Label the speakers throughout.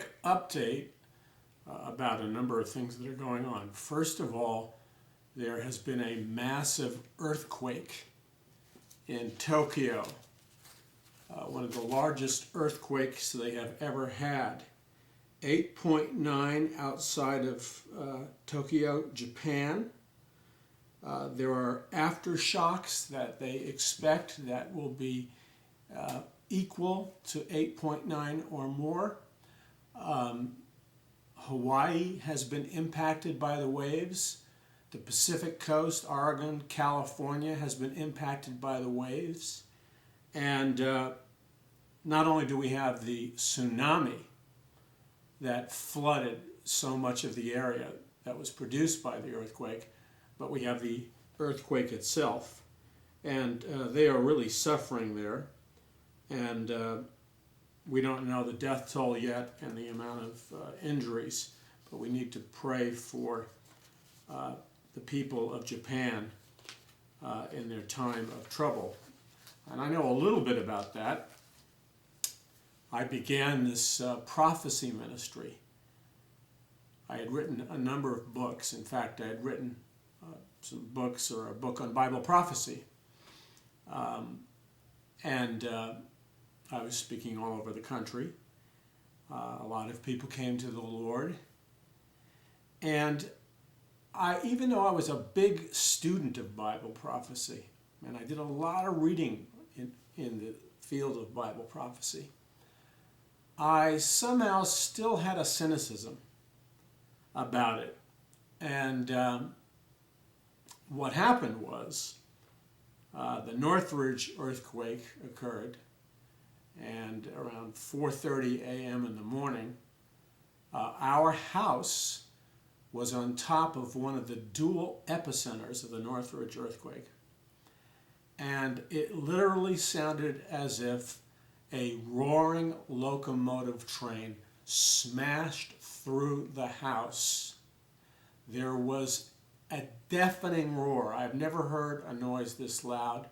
Speaker 1: quick update about a number of things that are going on. First of all, there has been a massive earthquake in Tokyo, one of the largest earthquakes they have ever had. 8.9 outside of Tokyo, Japan. There are aftershocks that they expect that will be equal to 8.9 or more. Hawaii has been impacted by the waves. The Pacific Coast, Oregon, California has been impacted by the waves. And not only do we have the tsunami that flooded so much of the area that was produced by the earthquake, but we have the earthquake itself. And they are really suffering there. And we don't know the death toll yet and the amount of injuries, but we need to pray for the people of Japan in their time of trouble. And I know a little bit about that. I began this prophecy ministry. I had written a number of books. In fact, I had written some books, or a book on Bible prophecy. I was speaking all over the country. A lot of people came to the Lord. And even though I was a big student of Bible prophecy, and I did a lot of reading in the field of Bible prophecy, I somehow still had a cynicism about it. And what happened was the Northridge earthquake occurred, and around 4:30 a.m. in the morning, our house was on top of one of the dual epicenters of the Northridge earthquake. And it literally sounded as if a roaring locomotive train smashed through the house. There was a deafening roar. I've never heard a noise this loud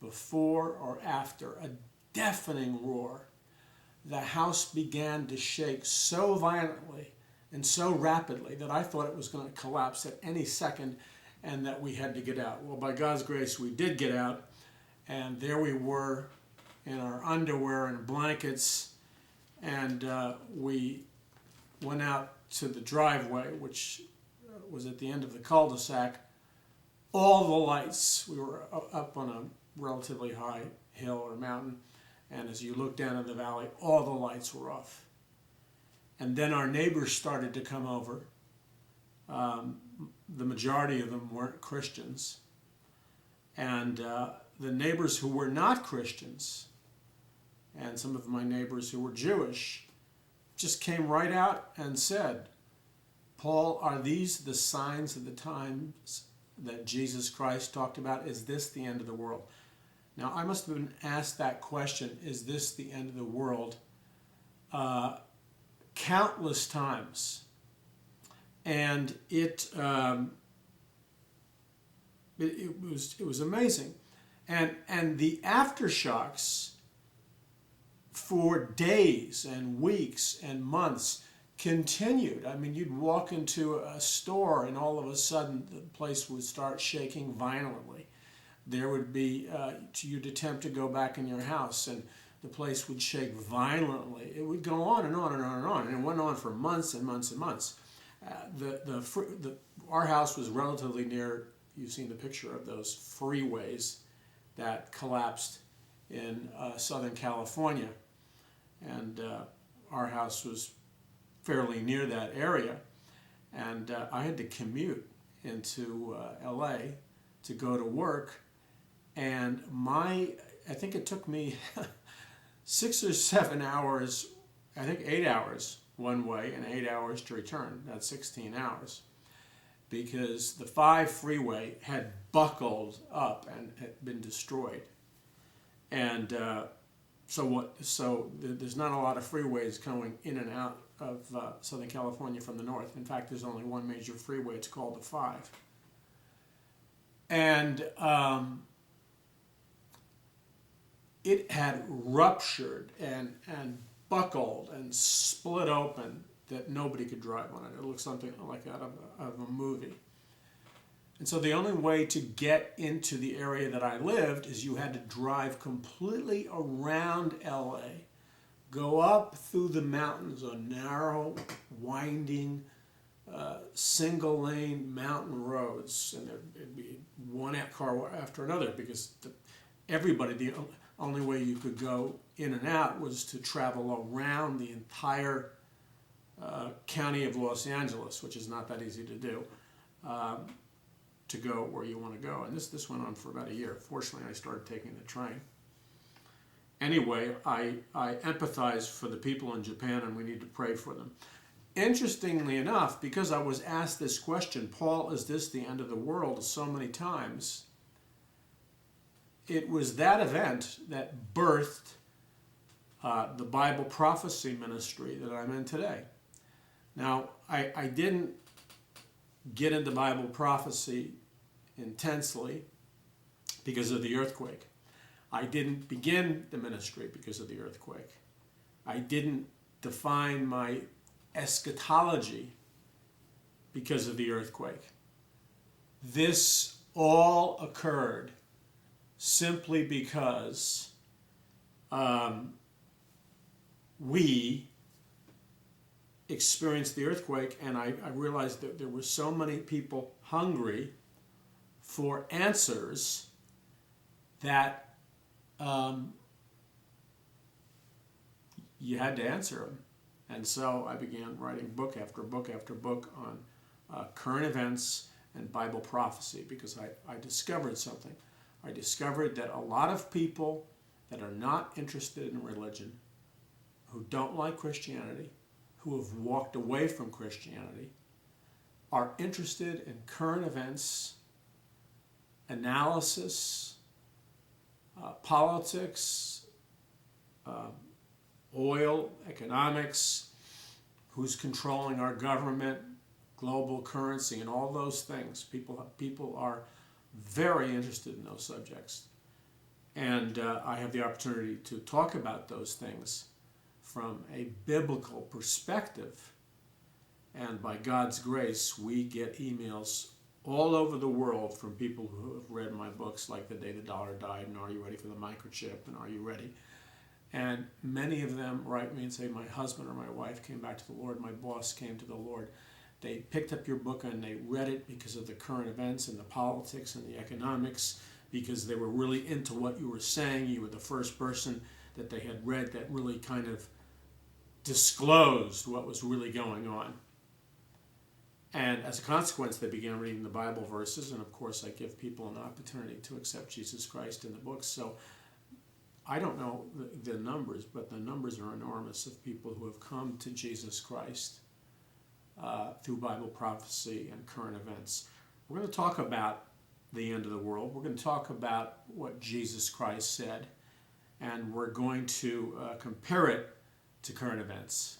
Speaker 1: before or after. A deafening roar. The house began to shake so violently and so rapidly that I thought it was going to collapse at any second and that we had to get out. Well, by God's grace, we did get out, and there we were in our underwear and blankets, and we went out to the driveway, which was at the end of the cul-de-sac. All the lights, we were up on a relatively high hill or mountain, and as you look down in the valley, all the lights were off. And then our neighbors started to come over. The majority of them weren't Christians. And the neighbors who were not Christians, and some of my neighbors who were Jewish, just came right out and said, "Paul, are these the signs of the times that Jesus Christ talked about? Is this the end of the world?" Now, I must have been asked that question, is this the end of the world, countless times. And it was amazing. And the aftershocks for days and weeks and months continued. I mean, you'd walk into a store and all of a sudden the place would start shaking violently. There would be, you'd attempt to go back in your house and the place would shake violently. It would go on and on and on and on. And it went on for months and months and months. Our house was relatively near, you've seen the picture of those freeways that collapsed in Southern California. And our house was fairly near that area. And I had to commute into LA to go to work. And I think it took me 6 or 7 hours, I think 8 hours one way and 8 hours to return. That's 16 hours. Because the 5 freeway had buckled up and had been destroyed. And so there's not a lot of freeways going in and out of Southern California from the north. In fact, there's only one major freeway. It's called the 5. And it had ruptured and buckled and split open that nobody could drive on it. It looked something like out of a movie. And so the only way to get into the area that I lived is you had to drive completely around LA, go up through the mountains on narrow, winding, single-lane mountain roads, and there'd be one car after another because the only way you could go in and out was to travel around the entire county of Los Angeles, which is not that easy to do, to go where you want to go. And this went on for about a year. Fortunately, I started taking the train. Anyway, I empathize for the people in Japan, and we need to pray for them. Interestingly enough, because I was asked this question, Paul, is this the end of the world, so many times, it was that event that birthed the Bible prophecy ministry that I'm in today. Now, I didn't get into Bible prophecy intensely because of the earthquake. I didn't begin the ministry because of the earthquake. I didn't define my eschatology because of the earthquake. This all occurred simply because we experienced the earthquake, and I realized that there were so many people hungry for answers that you had to answer them. And so I began writing book after book after book on current events and Bible prophecy because I discovered something. I discovered that a lot of people that are not interested in religion, who don't like Christianity, who have walked away from Christianity, are interested in current events, analysis, politics, oil, economics, who's controlling our government, global currency, and all those things. People are very interested in those subjects. And I have the opportunity to talk about those things from a biblical perspective. And by God's grace, we get emails all over the world from people who have read my books, like The Day the Dollar Died, and Are You Ready for the Microchip, and Are You Ready? And many of them write me and say, my husband or my wife came back to the Lord, my boss came to the Lord. They picked up your book and they read it because of the current events and the politics and the economics, because they were really into what you were saying. You were the first person that they had read that really kind of disclosed what was really going on. And as a consequence, they began reading the Bible verses, and of course I give people an opportunity to accept Jesus Christ in the books. So I don't know the numbers, but the numbers are enormous of people who have come to Jesus Christ through Bible prophecy and current events. We're going to talk about the end of the world. We're going to talk about what Jesus Christ said, and we're going to compare it to current events.